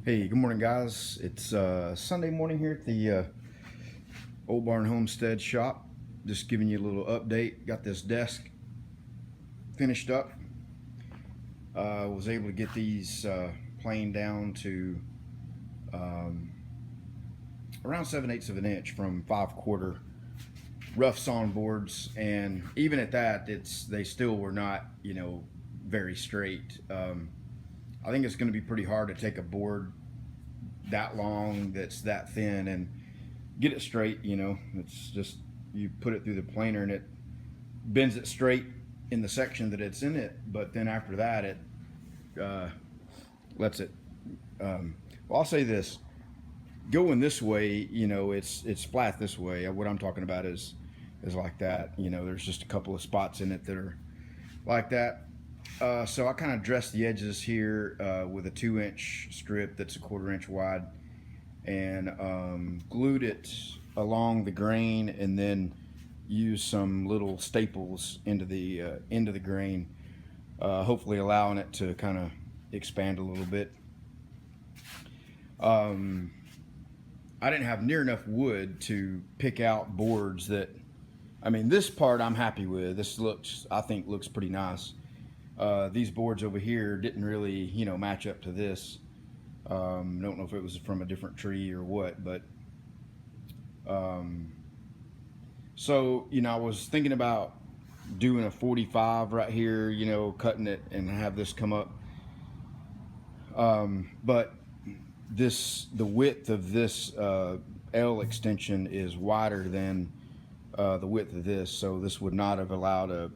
Hey, good morning, guys. It's Sunday morning here at the Old Barn Homestead shop. Just giving you a little update. Got this desk finished up. Was able to get these planed down to around 7/8 of an inch from 5/4 rough sawn boards, and even at that, they still were not very straight. I think it's going to be pretty hard to take a board that long that's that thin and get it straight. It's just you put it through the planer and it bends it straight in the section that it's in it, but then after that it lets it well, I'll say this: going this way, it's flat this way. What I'm talking about is like that. There's just a couple of spots in it that are like that. So I kind of dressed the edges here with a 2-inch strip that's a 1/4 inch wide, and glued it along the grain, and then used some little staples into the grain, hopefully allowing it to kind of expand a little bit. I didn't have near enough wood to pick out boards that, this part I'm happy with. This I think looks pretty nice. These boards over here didn't really, match up to this. Don't know if it was from a different tree or what, but so I was thinking about doing a 45 right here, cutting it and have this come up. But the width of this L extension is wider than the width of this, so this would not have allowed a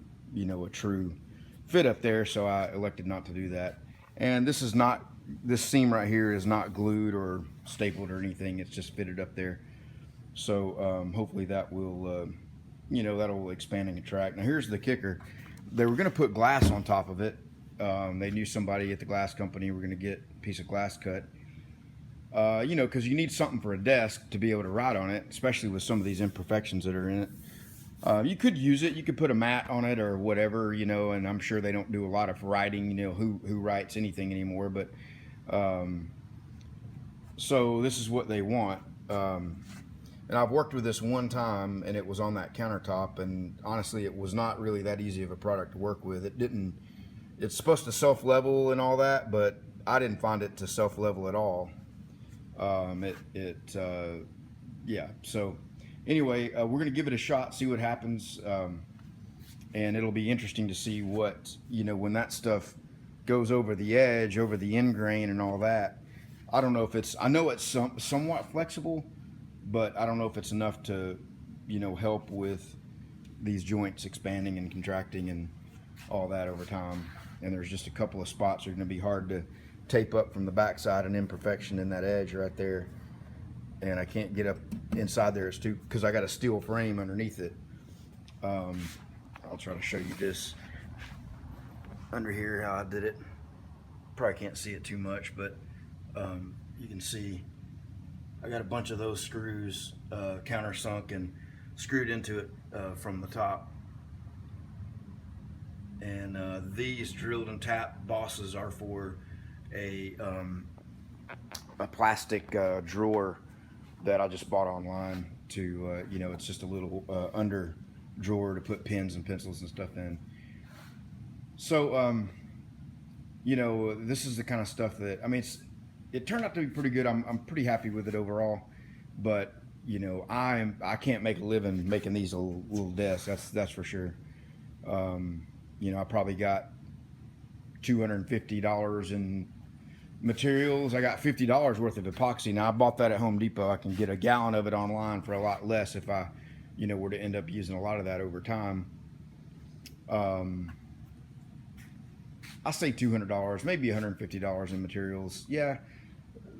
true fit up there, so I elected not to do that. And this seam right here is not glued or stapled or anything. It's just fitted up there. So hopefully that will that'll expand and contract. Now here's the kicker: they were going to put glass on top of it. They knew somebody at the glass company. We're going to get a piece of glass cut, because you need something for a desk to be able to write on it, especially with some of these imperfections that are in it. You could use it. You could put a mat on it or whatever, and I'm sure they don't do a lot of writing. Who writes anything anymore? But so this is what they want. And I've worked with this one time, and it was on that countertop. And honestly, it was not really that easy of a product to work with. It's supposed to self-level and all that, but I didn't find it to self-level at all. Yeah. So anyway, we're going to give it a shot, see what happens, and it'll be interesting to see what, when that stuff goes over the edge, over the end grain and all that. I don't know if I know it's somewhat flexible, but I don't know if it's enough to, help with these joints expanding and contracting and all that over time. And there's just a couple of spots that are going to be hard to tape up from the backside, an imperfection in that edge right there. And I can't get up inside there. It's too, because I got a steel frame underneath it. I'll try to show you this under here, how I did it. Probably can't see it too much, but you can see I got a bunch of those screws countersunk and screwed into it from the top. And these drilled and tapped bosses are for a plastic drawer that I just bought online to, it's just a little under drawer to put pens and pencils and stuff in. So, this is the kind of stuff that, it turned out to be pretty good. I'm pretty happy with it overall, but I can't make a living making these little desks. That's for sure. I probably got $250 in materials. I got $50 worth of epoxy. Now I bought that at Home Depot. I can get a gallon of it online for a lot less if I, were to end up using a lot of that over time. I say $200, maybe $150 in materials. Yeah,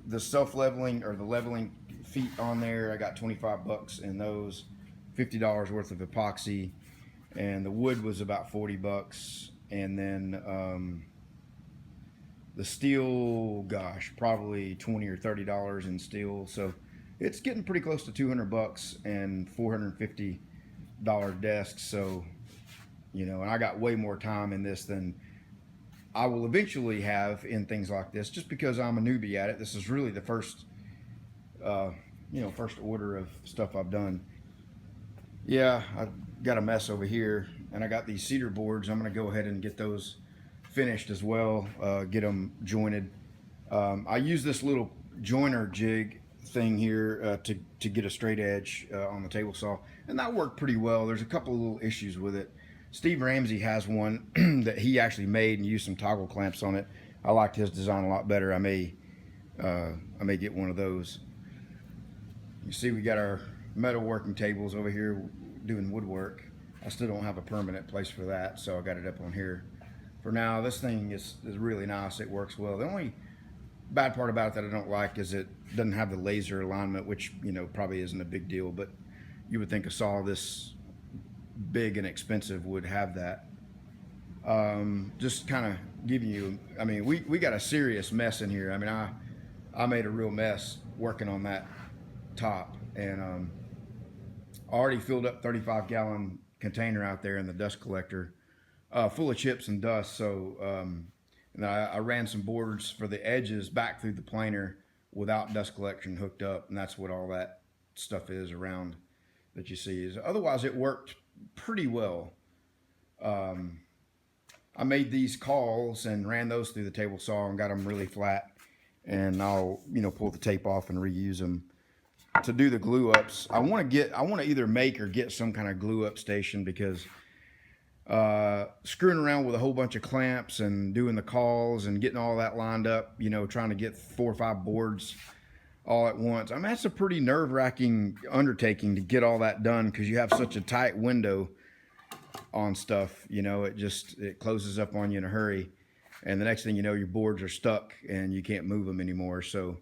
the self-leveling or the leveling feet on there, I got 25 bucks in those, $50 worth of epoxy, and the wood was about 40 bucks, and then the steel, gosh, probably $20 or $30 in steel. So it's getting pretty close to 200 bucks and $450 desks. So, and I got way more time in this than I will eventually have in things like this, just because I'm a newbie at it. This is really the first, first order of stuff I've done. Yeah, I got a mess over here, and I got these cedar boards. I'm gonna go ahead and get those finished as well, get them jointed. I use this little joiner jig thing here to get a straight edge on the table saw, and that worked pretty well. There's a couple of little issues with it. Steve Ramsey has one that he actually made and used some toggle clamps on it. I liked his design a lot better. I may get one of those. You see, we got our metal working tables over here doing woodwork. I still don't have a permanent place for that, so I got it up on here. For now, this thing is really nice. It works well. The only bad part about it that I don't like is it doesn't have the laser alignment, which, probably isn't a big deal, but you would think a saw this big and expensive would have that. Just kind of giving you, we got a serious mess in here. I made a real mess working on that top, and I already filled up 35-gallon container out there in the dust collector, full of chips and dust. So and I ran some boards for the edges back through the planer without dust collection hooked up, and that's what all that stuff is around that you see. Is otherwise it worked pretty well. I made these calls and ran those through the table saw and got them really flat, and I'll pull the tape off and reuse them to do the glue ups. I want to either make or get some kind of glue up station, because screwing around with a whole bunch of clamps and doing the calls and getting all that lined up, trying to get 4 or 5 boards all at once. That's a pretty nerve-wracking undertaking to get all that done, because you have such a tight window on stuff. It closes up on you in a hurry, and the next thing you know, your boards are stuck and you can't move them anymore. So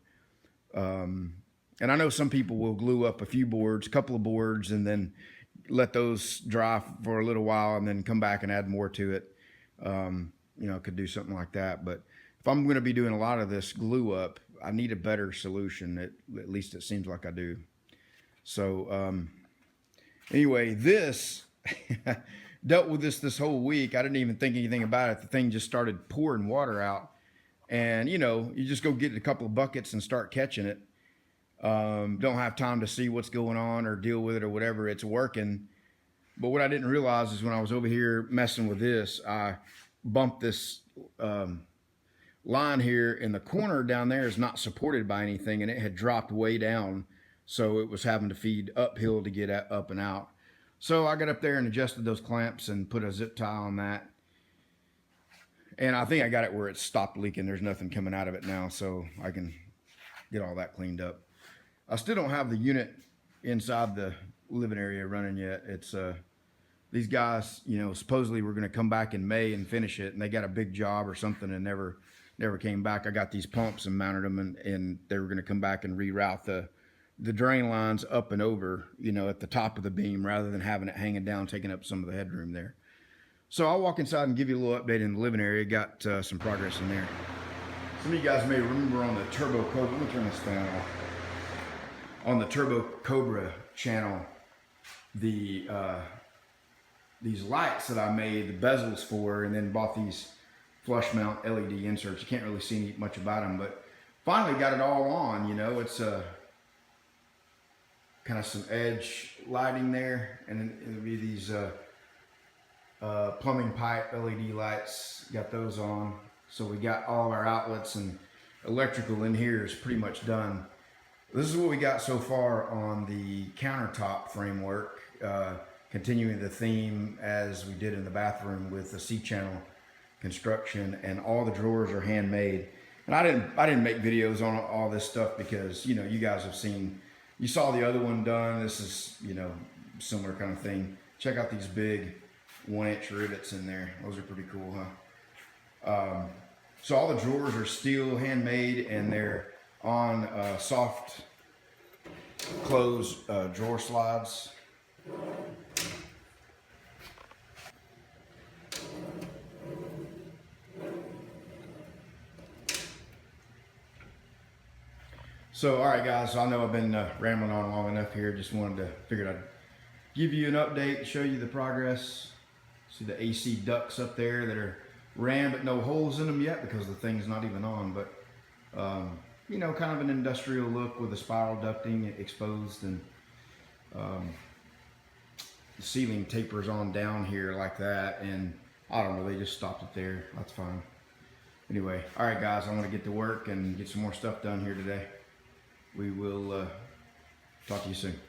and I know some people will glue up a few boards, a couple of boards, and then let those dry for a little while and then come back and add more to it. Could do something like that. But if I'm going to be doing a lot of this glue up, I need a better solution. At least it seems like I do. So anyway, this dealt with this whole week. I didn't even think anything about it. The thing just started pouring water out, and you just go get a couple of buckets and start catching it. Don't have time to see what's going on or deal with it or whatever. It's working. But what I didn't realize is when I was over here messing with this, I bumped this line here in the corner down there is not supported by anything, and it had dropped way down. So it was having to feed uphill to get up and out. So I got up there and adjusted those clamps and put a zip tie on that. And I think I got it where it stopped leaking. There's nothing coming out of it now, so I can get all that cleaned up. I still don't have the unit inside the living area running yet. It's these guys, supposedly we're going to come back in May and finish it, and they got a big job or something and never came back. I got these pumps and mounted them, and they were going to come back and reroute the drain lines up and over, at the top of the beam, rather than having it hanging down, taking up some of the headroom there. So I'll walk inside and give you a little update in the living area. Got some progress in there. Some of you guys may remember on the Turbo Cobra, let me turn this down off. On the Turbo Cobra channel, these lights that I made the bezels for, and then bought these flush mount LED inserts. You can't really see much about them, but finally got it all on. It's kind of some edge lighting there, and then it'll be these plumbing pipe LED lights. Got those on. So we got all our outlets, and electrical in here is pretty much done. This is what we got so far on the countertop framework, continuing the theme as we did in the bathroom with the C-channel construction, and all the drawers are handmade. And I didn't make videos on all this stuff because, you guys have seen, you saw the other one done. This is, similar kind of thing. Check out these big 1-inch rivets in there. Those are pretty cool, huh? So all the drawers are steel, handmade, and they're on soft close drawer slides. So, all right, guys, so I know I've been rambling on long enough here. Just figured I'd give you an update, show you the progress. See the AC ducts up there that are ran, but no holes in them yet because the thing's not even on. But you know, kind of an industrial look with the spiral ducting exposed, and the ceiling tapers on down here like that. And I don't know, they just stopped it there. That's fine. Anyway, all right, guys, I'm gonna get to work and get some more stuff done here today. We will talk to you soon.